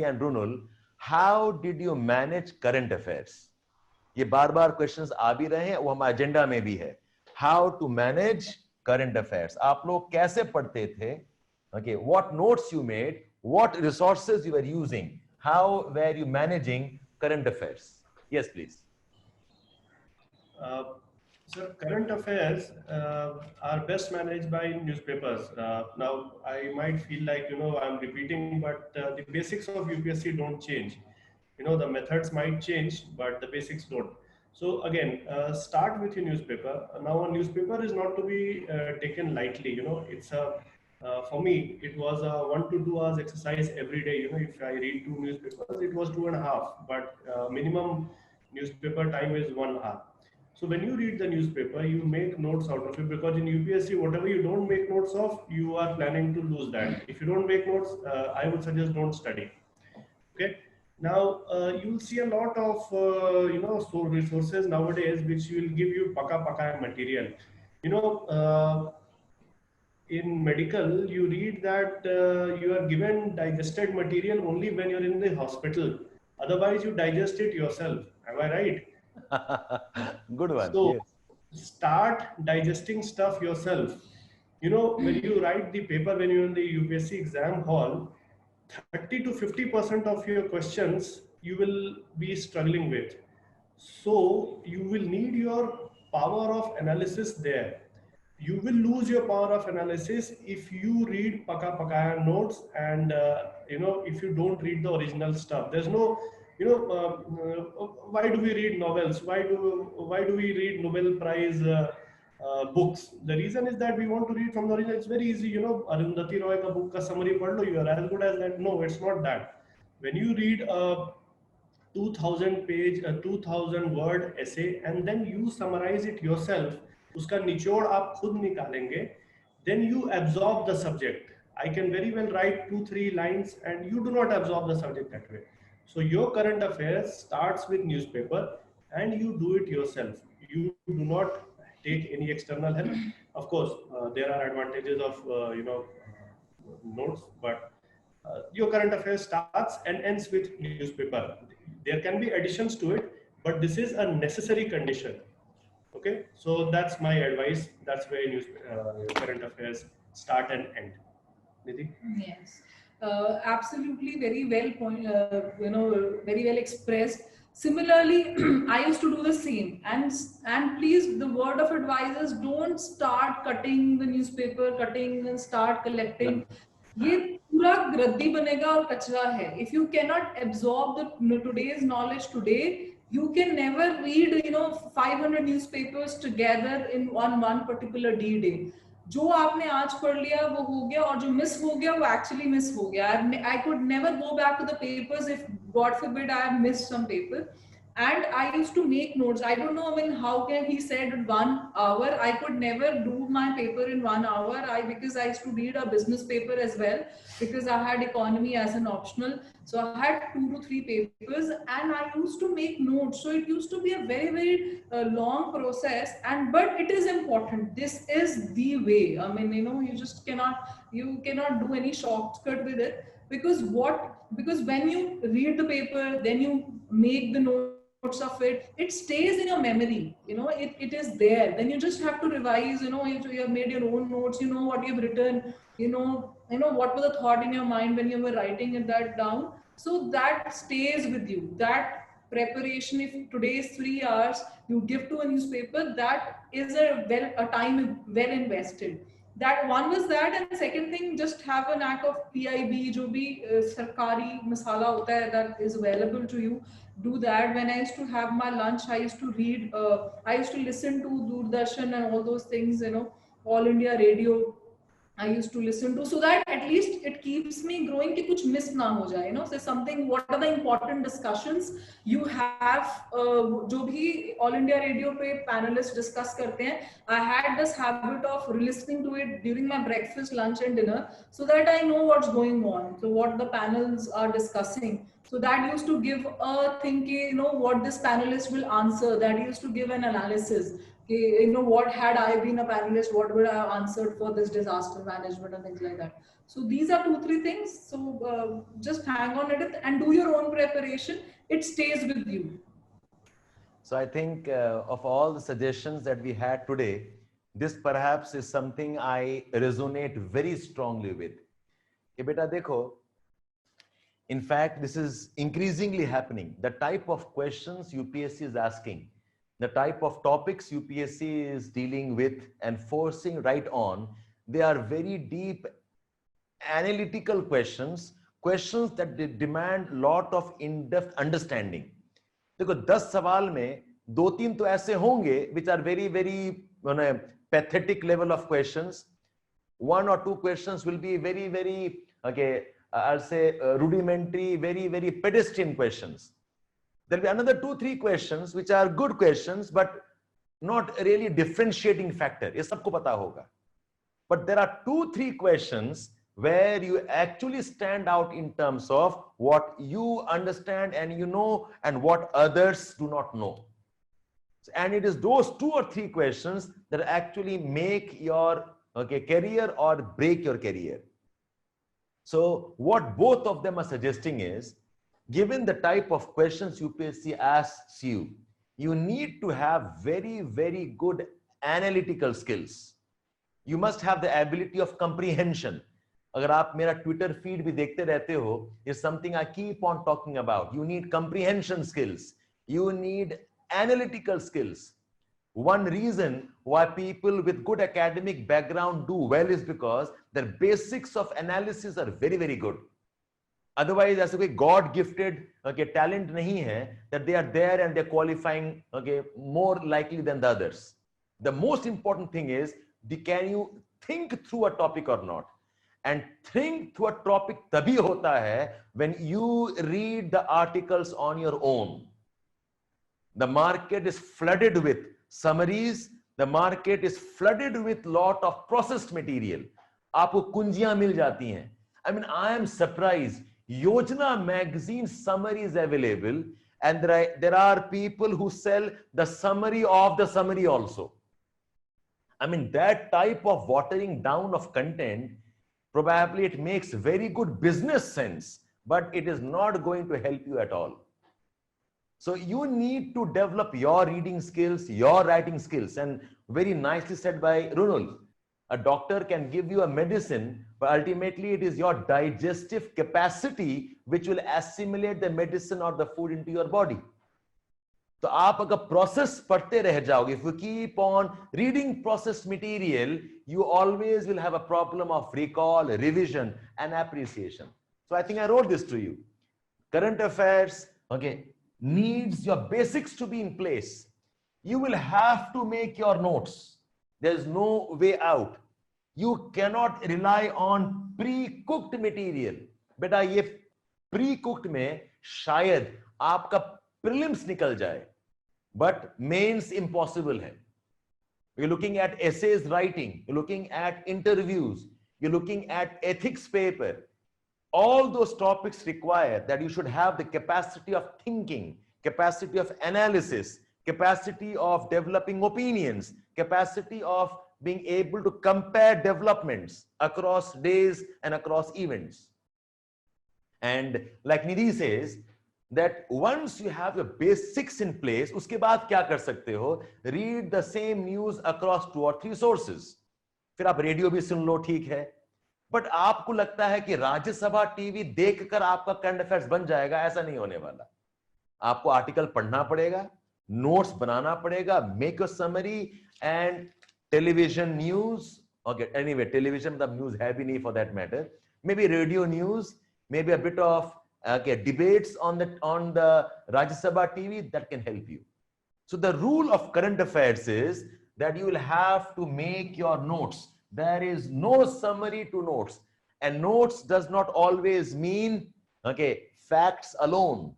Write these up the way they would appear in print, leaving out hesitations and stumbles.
and Runul, how did you manage current affairs? ये बार-बार questions आ भी रहे हैं, वो हमारे agenda में भी है. How to manage current affairs? आप लोग कैसे पढ़ते थे? Okay, what notes you made? What resources you were using? How were you managing current affairs? Yes, please. Sir, current affairs are best managed by newspapers. Now, I might feel like, I'm repeating, but the basics of UPSC don't change. The methods might change, but the basics don't. So again, start with your newspaper. Now, a newspaper is not to be taken lightly. It's for me, it was a 1 to 2 hours exercise every day. If I read 2 newspapers, it was 2.5, but minimum newspaper time is 1 hour. So when you read the newspaper, you make notes out of it, because in UPSC, whatever you don't make notes of, you are planning to lose that. If you don't make notes, I would suggest don't study. Okay. Now you will see a lot of resources nowadays which will give you paka material. In medical, you read that you are given digested material only when you're in the hospital. Otherwise, you digest it yourself. Am I right? Good one. So yes. Start digesting stuff yourself. When you write the paper, when you're in the UPSC exam hall, 30 to 50% of your questions you will be struggling with. So you will need your power of analysis there. You will lose your power of analysis if you read paka notes, and if you don't read the original stuff. There's no, why do we read novels? Why do we read Nobel Prize books? The reason is that we want to read from the original. It's very easy, Arundhati Roy ka book ka summary padh lo, you are as good as that. No, it's not that. When you read a 2000 page, a 2000 word essay, and then you summarize it yourself, उसका निचोड़ आप खुद निकालेंगे, then you absorb the subject. I can very well write 2-3 lines and you do not absorb the subject that way. So your current affairs starts with newspaper and you do it yourself. You do not take any external help. Of course, there are advantages of notes, but your current affairs starts and ends with newspaper. There can be additions to it, but this is a necessary condition. Okay, so that's my advice. That's where current affairs start and end. Nidhi? Yes, absolutely, very well very well expressed. Similarly, I used to do the same. And please, the word of advice is don't start cutting the newspaper, cutting and start collecting. ये पूरा गद्दी बनेगा और कचरा है. If you cannot absorb the today's knowledge today, you can never read 500 newspapers together in one particular day. जो आपने आज पढ़ लिया वो हो गया, और जो मिस हो गया वो actually मिस हो गया. I could never go back to the papers if God forbid I have missed some paper. And I used to make notes. I don't know, how can he said 1 hour? I could never do my paper in 1 hour. Because I used to read a business paper as well, because I had economy as an optional. So I had 2 to 3 papers and I used to make notes. So it used to be a very, very long process. But it is important. This is the way. You just cannot do any shortcut with it. Because when you read the paper, then you make the notes of it stays in your memory. It is there. Then you just have to revise. You have made your own notes. You know what you've written. What was the thought in your mind when you were writing that down. So that stays with you. That preparation, if today's 3 hours you give to a newspaper, that is a time well invested. That one was that. And second thing, just have a knack of PIB, जो भी सरकारी मसाला होता है, that is available to you. Do that. When I used to have my lunch, I used to read, I used to listen to Doordarshan and all those things, All India Radio. I used to listen to, so that at least it keeps me growing कि कुछ miss ना हो जाए, So something, what are the important discussions you have, जो भी All India Radio पे panelists discuss करते हैं. I had this habit of listening to it during my breakfast, lunch and dinner, so that I know what's going on, so what the panels are discussing. So that used to give a thing, what this panelist will answer. That used to give an analysis. You know, what had I been a panelist, what would I have answered for this disaster management and things like that. So these are 2-3 things. So just hang on it and do your own preparation. It stays with you. So I think of all the suggestions that we had today, this perhaps is something I resonate very strongly with. कि बेटा देखो, in fact, this is increasingly happening. The type of questions UPSC is asking, the type of topics UPSC is dealing with and forcing right on, they are very deep analytical questions, questions that they demand lot of in-depth understanding. देखो 10 सवाल में 2-3 तो ऐसे होंगे which are very pathetic level of questions. 1 or 2 questions will be very okay, I'll say rudimentary, very pedestrian questions. There'll be another 2-3 questions which are good questions but not really differentiating factor. ये सबको पता होगा. But there are 2-3 questions where you actually stand out in terms of what you understand and you know and what others do not know. And it is those 2 or 3 questions that actually make your career or break your career. So what both of them are suggesting is, given the type of questions UPSC asks you, you need to have very good analytical skills. You must have the ability of comprehension. अगर आप मेरा Twitter feed भी देखते रहते हो, is something I keep on talking about. You need comprehension skills. You need analytical skills. One reason why people with good academic background do well is because their basics of analysis are very good. Otherwise, ऐसे कोई God gifted talent नहीं है that they are there and they're qualifying more likely than the others. The most important thing is, can you think through a topic or not? And think through a topic तभी होता है when you read the articles on your own. The market is flooded with summaries. The market is flooded with lot of processed material. आपको कुंजियां मिल जाती हैं. I mean, I am surprised. Yojana magazine summary is available, and there are people who sell the summary of the summary also. I mean, that type of watering down of content, probably it makes very good business sense, but it is not going to help you at all. So you need to develop your reading skills, your writing skills, and very nicely said by Runul. A doctor can give you a medicine, but ultimately it is your digestive capacity which will assimilate the medicine or the food into your body. तो आप अगर process पढ़ते रह जाओगे, if you keep on reading processed material, you always will have a problem of recall, revision, and appreciation. So I think I wrote this to you. Current affairs, needs your basics to be in place. You will have to make your notes. There's no way out. You cannot rely on pre-cooked material. बेटा ये pre-cooked में शायद आपका prelims निकल जाए, but mains impossible है. You're looking at essays writing, you're looking at interviews, you're looking at ethics paper. All those topics require that you should have the capacity of thinking, capacity of analysis, capacity of developing opinions, capacity of being able to compare developments across days and across events. And like Nidhi says, that once you have your basics in place, उसके बाद क्या कर सकते हो? Read the same news across 2 or 3 sources. फिर आप radio भी सुन लो, ठीक है, बट आपको लगता है कि राज्यसभा टीवी देखकर आपका करंट अफेयर्स बन जाएगा, ऐसा नहीं होने वाला. आपको आर्टिकल पढ़ना पड़ेगा, नोट्स बनाना पड़ेगा, make a summary, and television news, anyway, television the news है भी नहीं for that matter, maybe radio news, maybe a bit of debates on the Rajya Sabha TV that can help you. So the rule of current affairs is that you will have to make your notes. There is no summary to notes, and notes does not always mean facts alone.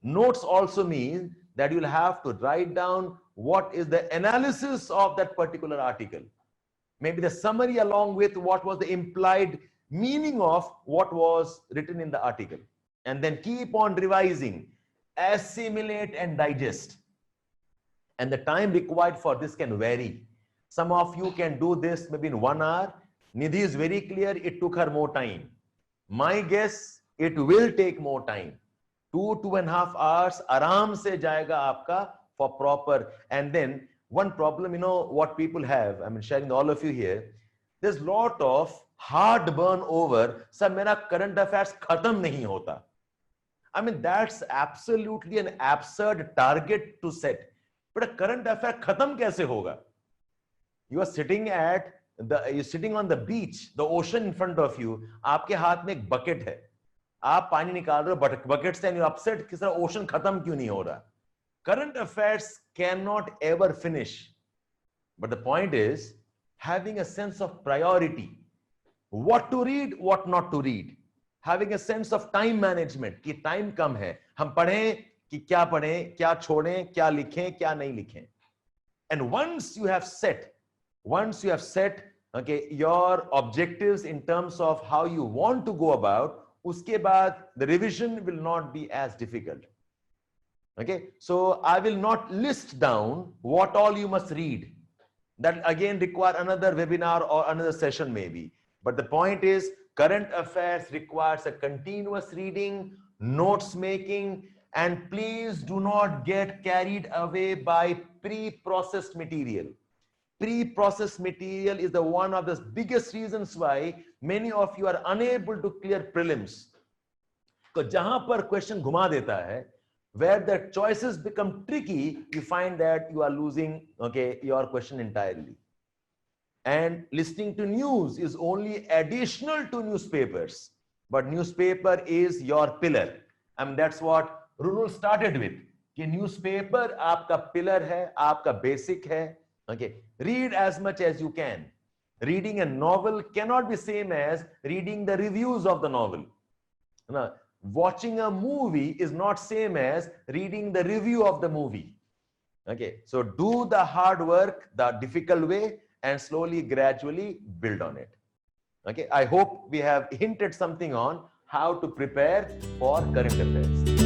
Notes also mean that you'll have to write down what is the analysis of that particular article, maybe the summary along with what was the implied meaning of what was written in the article, and then keep on revising, assimilate and digest. And the time required for this can vary. Some of you can do this maybe in 1 hour. Nidhi is very clear, it took her more time. My guess, it will take more time. 2.5 hours aram se jayega aapka for proper. And then one problem, you know what people have, I'm sharing with all of you here, there's lot of heartburn over, sir, mera current affairs khatam nahi hota. I mean, that's absolutely an absurd target to set. But a current affair khatam kaise hoga? You are sitting you're sitting on the beach, the ocean in front of you. आपके हाथ में एक bucket है. आप पानी निकाल रहे हो bucket से, and you're upset कि सर ocean खत्म क्यों नहीं हो रहा? Current affairs cannot ever finish. But the point is having a sense of priority. What to read, what not to read. Having a sense of time management कि time कम है. हम पढ़ें कि क्या पढ़ें, क्या छोड़ें, क्या लिखें, क्या नहीं लिखें. And once you have set, okay, your objectives in terms of how you want to go about, uske baad the revision will not be as difficult. Okay, so I will not list down what all you must read. That again require another webinar or another session maybe. But the point is, current affairs requires a continuous reading, notes making, and please do not get carried away by pre-processed material. Pre-processed material is the one of the biggest reasons why many of you are unable to clear prelims. So, jahan par question ghuma deta hai, where the choices become tricky, you find that you are losing, okay, your question entirely. And listening to news is only additional to newspapers, but newspaper is your pillar. I mean, that's what Runul started with. कि newspaper आपका pillar है, आपका basic है. Okay, read as much as you can. Reading a novel cannot be same as reading the reviews of the novel. Now, watching a movie is not same as reading the review of the movie. Okay, so do the hard work the difficult way and slowly, gradually build on it. Okay, I hope we have hinted something on how to prepare for current affairs.